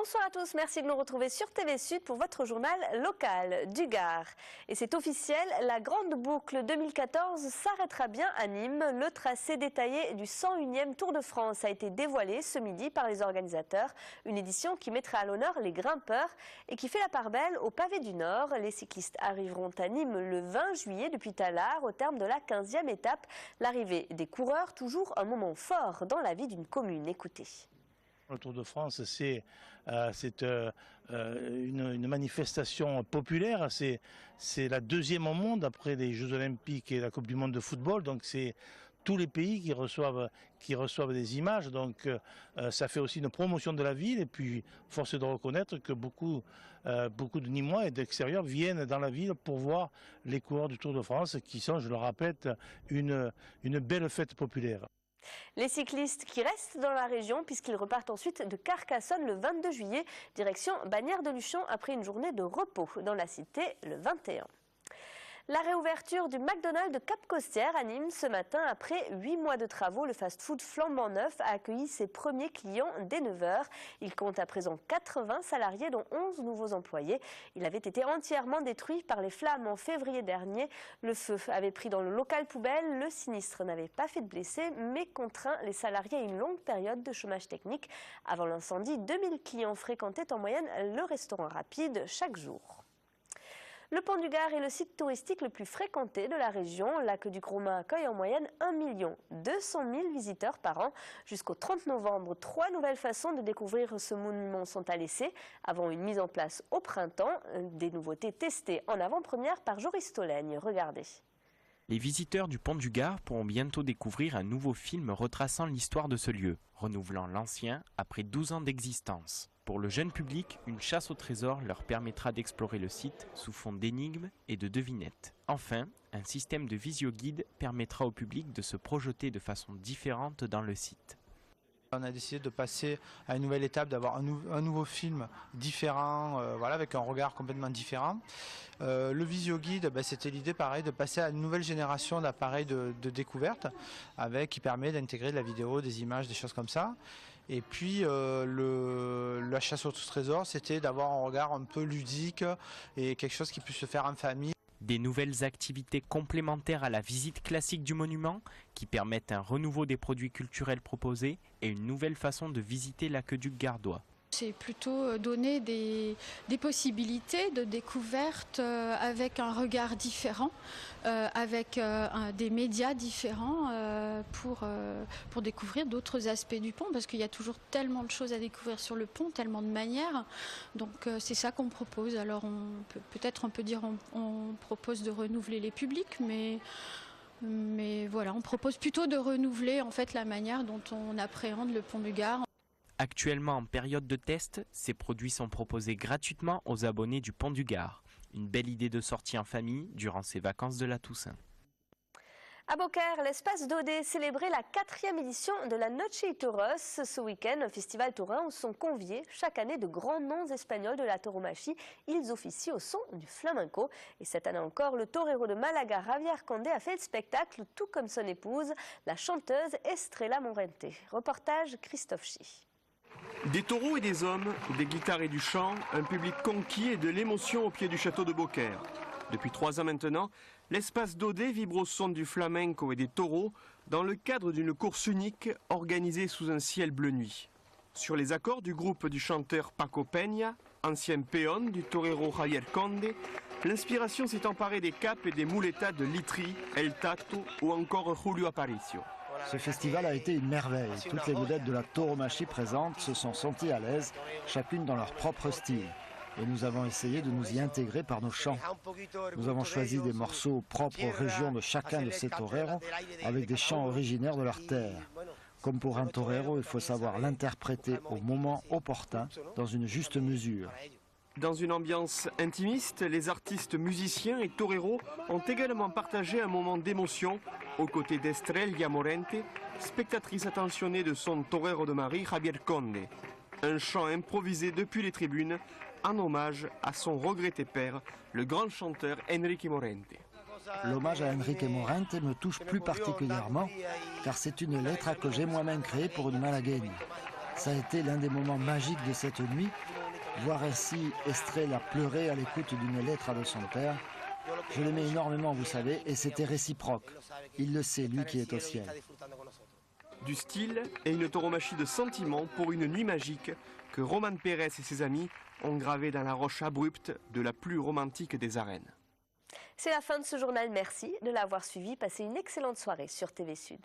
Bonsoir à tous, merci de nous retrouver sur TV Sud pour votre journal local du Gard. Et c'est officiel, la Grande Boucle 2014 s'arrêtera bien à Nîmes. Le tracé détaillé du 101e Tour de France a été dévoilé ce midi par les organisateurs. Une édition qui mettra à l'honneur les grimpeurs et qui fait la part belle au pavé du Nord. Les cyclistes arriveront à Nîmes le 20 juillet depuis Tallard au terme de la 15e étape. L'arrivée des coureurs, toujours un moment fort dans la vie d'une commune. Écoutez. Le Tour de France, c'est une manifestation populaire. C'est la deuxième au monde après les Jeux Olympiques et la Coupe du Monde de football. Donc c'est tous les pays qui reçoivent des images. Donc ça fait aussi une promotion de la ville. Et puis force est de reconnaître que beaucoup de Nîmois et d'extérieurs viennent dans la ville pour voir les coureurs du Tour de France qui sont, je le répète, une belle fête populaire. Les cyclistes qui restent dans la région puisqu'ils repartent ensuite de Carcassonne le 22 juillet, direction Bagnères-de-Luchon après une journée de repos dans la cité le 21. La réouverture du McDonald's de Cap-Costière à Nîmes ce matin. Après 8 mois de travaux, le fast-food flambant neuf a accueilli ses premiers clients dès 9 h. Il compte à présent 80 salariés dont 11 nouveaux employés. Il avait été entièrement détruit par les flammes en février dernier. Le feu avait pris dans le local poubelle. Le sinistre n'avait pas fait de blessés mais contraint les salariés à une longue période de chômage technique. Avant l'incendie, 2000 clients fréquentaient en moyenne le restaurant rapide chaque jour. Le Pont du Gard est le site touristique le plus fréquenté de la région. Lac du Gros-Main accueille en moyenne 1 200 000 visiteurs par an. Jusqu'au 30 novembre, 3 nouvelles façons de découvrir ce monument sont à l'essai, avant une mise en place au printemps. Des nouveautés testées en avant-première par Joris Tolègne. Regardez. Les visiteurs du Pont du Gard pourront bientôt découvrir un nouveau film retraçant l'histoire de ce lieu, renouvelant l'ancien après 12 ans d'existence. Pour le jeune public, une chasse au trésor leur permettra d'explorer le site sous fond d'énigmes et de devinettes. Enfin, un système de visio-guide permettra au public de se projeter de façon différente dans le site. On a décidé de passer à une nouvelle étape, d'avoir un nouveau film différent, voilà, avec un regard complètement différent. Le visio-guide, c'était l'idée pareil de passer à une nouvelle génération d'appareils de découverte qui permet d'intégrer de la vidéo, des images, des choses comme ça. Et puis la chasse au trésor, c'était d'avoir un regard un peu ludique et quelque chose qui puisse se faire en famille. Des nouvelles activités complémentaires à la visite classique du monument qui permettent un renouveau des produits culturels proposés et une nouvelle façon de visiter l'aqueduc gardois. C'est plutôt donner des possibilités de découverte avec un regard différent, avec des médias différents pour découvrir d'autres aspects du pont, parce qu'il y a toujours tellement de choses à découvrir sur le pont, tellement de manières. Donc c'est ça qu'on propose. Alors peut-être on peut dire on propose de renouveler les publics, mais voilà, on propose plutôt de renouveler en fait la manière dont on appréhende le pont du Gard. Actuellement en période de test, ces produits sont proposés gratuitement aux abonnés du Pont du Gard. Une belle idée de sortie en famille durant ces vacances de la Toussaint. À Beaucaire, l'espace Daudet célébrait la 4e édition de la Noche y Toros. Ce week-end, un festival taurin où sont conviés chaque année de grands noms espagnols de la tauromachie. Ils officient au son du flamenco. Et cette année encore, le torero de Malaga, Javier Condé, a fait le spectacle, tout comme son épouse, la chanteuse Estrella Morente. Reportage Christophe Chi. Des taureaux et des hommes, des guitares et du chant, un public conquis et de l'émotion au pied du château de Beaucaire. Depuis 3 ans maintenant, l'espace Daudet vibre au son du flamenco et des taureaux dans le cadre d'une course unique organisée sous un ciel bleu nuit. Sur les accords du groupe du chanteur Paco Peña, ancien péon du torero Javier Conde, l'inspiration s'est emparée des capes et des muletas de Litri, El Tato ou encore Julio Aparicio. Ce festival a été une merveille. Toutes les vedettes de la tauromachie présentes se sont senties à l'aise, chacune dans leur propre style. Et nous avons essayé de nous y intégrer par nos chants. Nous avons choisi des morceaux propres aux régions de chacun de ces toreros, avec des chants originaires de leur terre. Comme pour un torero, il faut savoir l'interpréter au moment opportun, dans une juste mesure. Dans une ambiance intimiste, les artistes musiciens et toreros ont également partagé un moment d'émotion aux côtés d'Estrella Morente, spectatrice attentionnée de son torero de Marie, Javier Conde. Un chant improvisé depuis les tribunes en hommage à son regretté père, le grand chanteur Enrique Morente. L'hommage à Enrique Morente me touche plus particulièrement car c'est une lettre que j'ai moi-même créée pour une malagueña. Ça a été l'un des moments magiques de cette nuit Voir ainsi Estrella pleurer à l'écoute d'une lettre de son père, je l'aimais énormément, vous savez, et c'était réciproque. Il le sait, lui qui est au ciel. Du style et une tauromachie de sentiments pour une nuit magique que Roman Pérez et ses amis ont gravé dans la roche abrupte de la plus romantique des arènes. C'est la fin de ce journal, merci de l'avoir suivi. Passez une excellente soirée sur TV Sud.